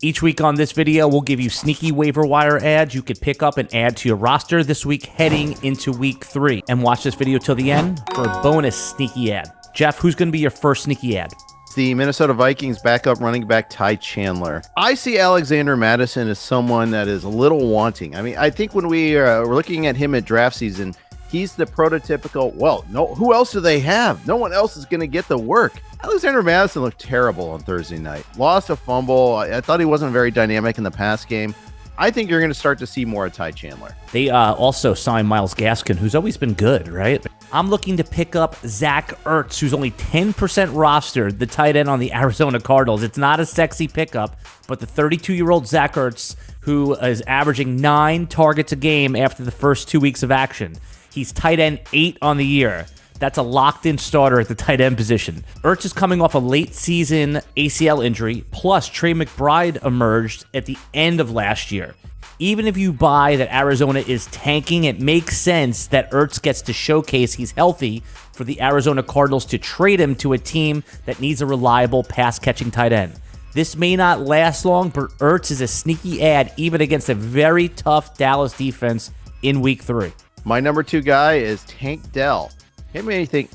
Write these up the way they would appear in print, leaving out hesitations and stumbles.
Each week on this video, we'll give you sneaky waiver wire ads you could pick up and add to your roster this week heading into week 3. And watch this video till the end for a bonus sneaky ad. Jeff, who's going to be your first sneaky ad? The Minnesota Vikings backup running back Ty Chandler. I see Alexander Mattison as someone that is a little wanting. I mean, I think when we're looking at him at draft season, he's the prototypical, well, no, who else do they have? No one else is going to get the work. Alexander Mattison looked terrible on Thursday night. Lost a fumble. I thought he wasn't very dynamic in the pass game. I think you're going to start to see more of Ty Chandler. They also signed Myles Gaskin, who's always been good, right? I'm looking to pick up Zach Ertz, who's only 10% rostered, the tight end on the Arizona Cardinals. It's not a sexy pickup, but the 32-year-old Zach Ertz, who is averaging 9 targets a game after the first 2 weeks of action. He's tight end 8 on the year. That's a locked-in starter at the tight end position. Ertz is coming off a late-season ACL injury, plus Trey McBride emerged at the end of last year. Even if you buy that Arizona is tanking, it makes sense that Ertz gets to showcase he's healthy for the Arizona Cardinals to trade him to a team that needs a reliable pass-catching tight end. This may not last long, but Ertz is a sneaky ad even against a very tough Dallas defense in Week 3. My number 2 guy is Tank Dell. It made me think,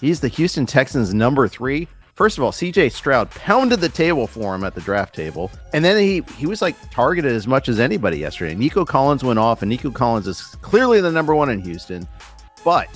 he's the Houston Texans' number 3. First of all, CJ Stroud pounded the table for him at the draft table. And then he was like targeted as much as anybody yesterday. Nico Collins went off, and Nico Collins is clearly the number 1 in Houston. But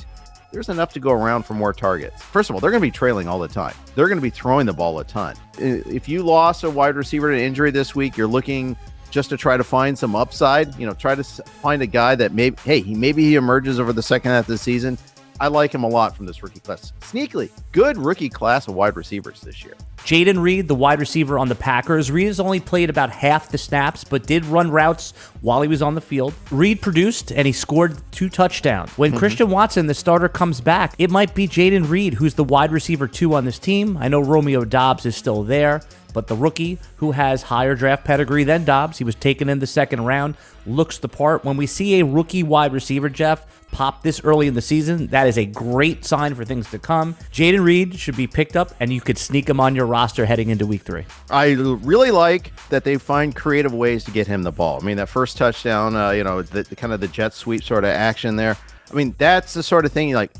there's enough to go around for more targets. First of all, they're going to be trailing all the time. They're going to be throwing the ball a ton. If you lost a wide receiver to injury this week, you're looking just to try to find some upside. Try to find a guy that maybe he emerges over the second half of the season. I like him a lot from this rookie class. Sneakily, good rookie class of wide receivers this year. Jayden Reed, the wide receiver on the Packers. Reed has only played about half the snaps, but did run routes while he was on the field. Reed produced, and he scored 2 touchdowns. When Christian Watson, the starter, comes back, it might be Jayden Reed, who's the wide receiver 2 on this team. I know Romeo Doubs is still there, but the rookie, who has higher draft pedigree than Doubs, he was taken in the second round, looks the part. When we see a rookie wide receiver, Jeff, pop this early in the season, that is a great sign for things to come. Jayden Reed should be picked up, and you could sneak him on your roster heading into Week 3. I really like that they find creative ways to get him the ball. I mean, that first touchdown, the kind of the jet sweep sort of action there. I mean, that's the sort of thing you're like,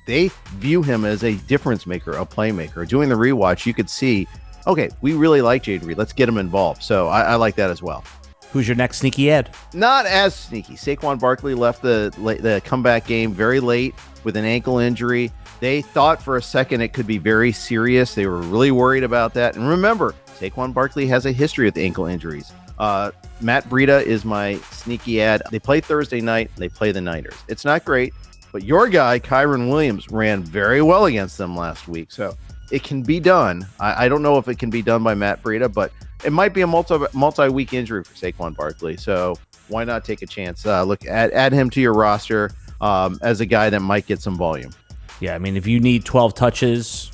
they view him as a difference maker, a playmaker. Doing the rewatch, you could see, okay, we really like Jayden Reed. Let's get him involved. So I like that as well. Who's your next sneaky ad? Not as sneaky. Saquon Barkley left the comeback game very late with an ankle injury. They thought for a second it could be very serious. They were really worried about that. And remember, Saquon Barkley has a history with ankle injuries. Matt Brieda is my sneaky ad. They play Thursday night. They play the Niners. It's not great, but your guy, Kyron Williams, ran very well against them last week. So it can be done. I don't know if it can be done by Matt Brieda, but it might be a multi-week injury for Saquon Barkley. So why not take a chance? Add him to your roster as a guy that might get some volume. Yeah, I mean, if you need 12 touches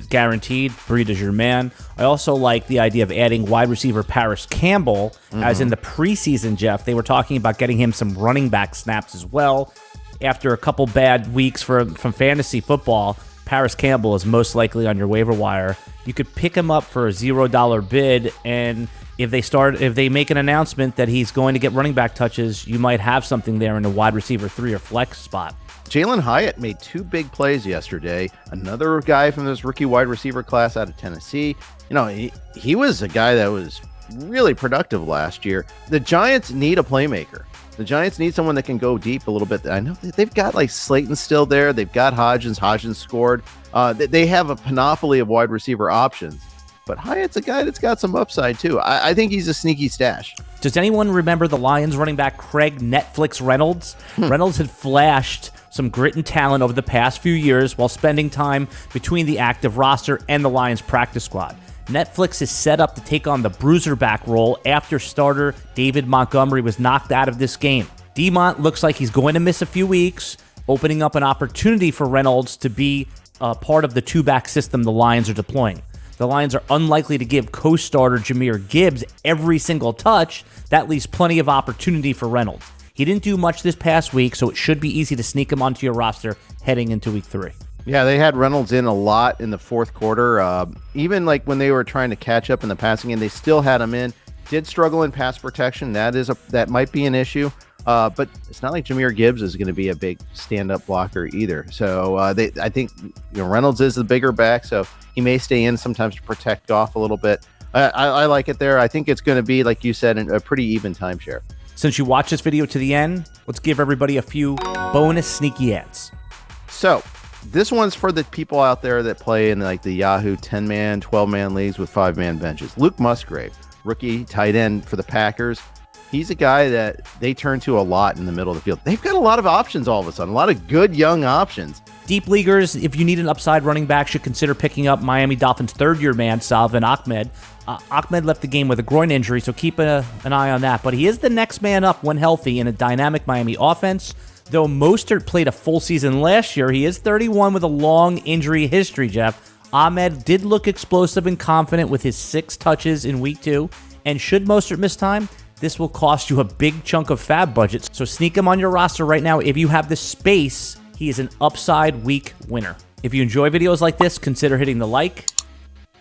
guaranteed, Breeda's your man. I also like the idea of adding wide receiver Parris Campbell, as in the preseason, Jeff. They were talking about getting him some running back snaps as well. After a couple bad weeks from fantasy football, Parris Campbell is most likely on your waiver wire. You could pick him up for a $0 bid, and if they make an announcement that he's going to get running back touches, you might have something there in a wide receiver 3 or flex spot. Jalin Hyatt made 2 big plays yesterday. Another guy from this rookie wide receiver class out of Tennessee. He was a guy that was really productive last year. The Giants need a playmaker. The Giants need someone that can go deep a little bit. I know they've got like Slayton still there. They've got Hodgins. Hodgins scored. They have a panoply of wide receiver options. But Hyatt's a guy that's got some upside too. I think he's a sneaky stash. Does anyone remember the Lions running back Craig Netflix Reynolds? Reynolds had flashed some grit and talent over the past few years while spending time between the active roster and the Lions practice squad. Netflix is set up to take on the bruiser back role after starter David Montgomery was knocked out of this game. DeMont looks like he's going to miss a few weeks, opening up an opportunity for Reynolds to be part of the 2-back system the Lions are deploying. The Lions are unlikely to give co-starter Jahmyr Gibbs every single touch. That leaves plenty of opportunity for Reynolds. He didn't do much this past week, so it should be easy to sneak him onto your roster heading into Week 3. Yeah, they had Reynolds in a lot in the fourth quarter. Even like when they were trying to catch up in the passing game, they still had him in. did struggle in pass protection. That might be an issue. But it's not like Jahmyr Gibbs is going to be a big stand-up blocker either. So I think Reynolds is the bigger back, so he may stay in sometimes to protect Goff a little bit. I like it there. I think it's going to be, like you said, a pretty even timeshare. Since you watch this video to the end, let's give everybody a few bonus sneaky ads. So this one's for the people out there that play in like the Yahoo 10-man, 12-man leagues with 5-man benches. Luke Musgrave, rookie tight end for the Packers. He's a guy that they turn to a lot in the middle of the field. They've got a lot of options all of a sudden, a lot of good young options. Deep leaguers, if you need an upside running back, should consider picking up Miami Dolphins' third-year man, Salvin Ahmed. Ahmed left the game with a groin injury, so keep an eye on that. But he is the next man up when healthy in a dynamic Miami offense. Though Mostert played a full season last year, he is 31 with a long injury history, Jeff. Ahmed did look explosive and confident with his 6 touches in week 2. And should Mostert miss time, this will cost you a big chunk of fab budget. So sneak him on your roster right now. If you have the space, he is an upside week winner. If you enjoy videos like this, consider hitting the like,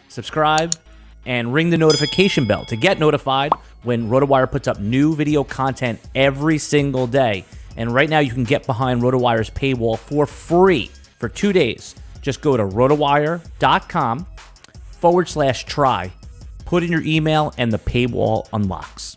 subscribe, and ring the notification bell to get notified when RotoWire puts up new video content every single day. And right now you can get behind RotoWire's paywall for free for 2 days. Just go to rotowire.com/try. Put in your email and the paywall unlocks.